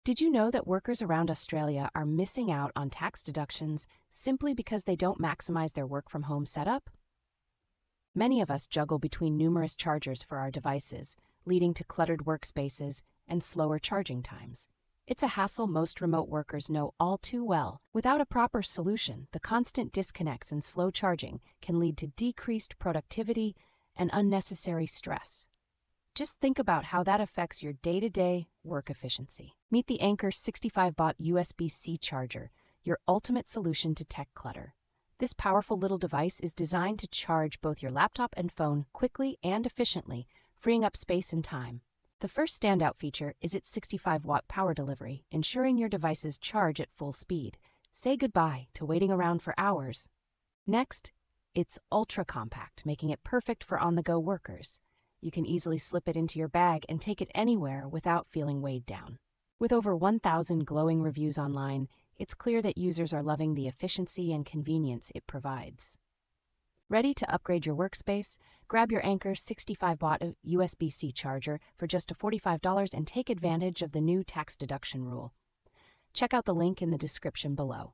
Did you know that workers around Australia are missing out on tax deductions simply because they don't maximize their work from home setup? Many of us juggle between numerous chargers for our devices, leading to cluttered workspaces and slower charging times. It's a hassle most remote workers know all too well. Without a proper solution, the constant disconnects and slow charging can lead to decreased productivity and unnecessary stress. Just think about how that affects your day-to-day work efficiency. Meet the Anker 65-watt USB-C charger, your ultimate solution to tech clutter. This powerful little device is designed to charge both your laptop and phone quickly and efficiently, freeing up space and time. The first standout feature is its 65-watt power delivery, ensuring your devices charge at full speed. Say goodbye to waiting around for hours. Next, it's ultra-compact, making it perfect for on-the-go workers. You can easily slip it into your bag and take it anywhere without feeling weighed down. With over 1,000 glowing reviews online, it's clear that users are loving the efficiency and convenience it provides. Ready to upgrade your workspace? Grab your Anker 65-watt USB-C charger for just $45 and take advantage of the new tax deduction rule. Check out the link in the description below.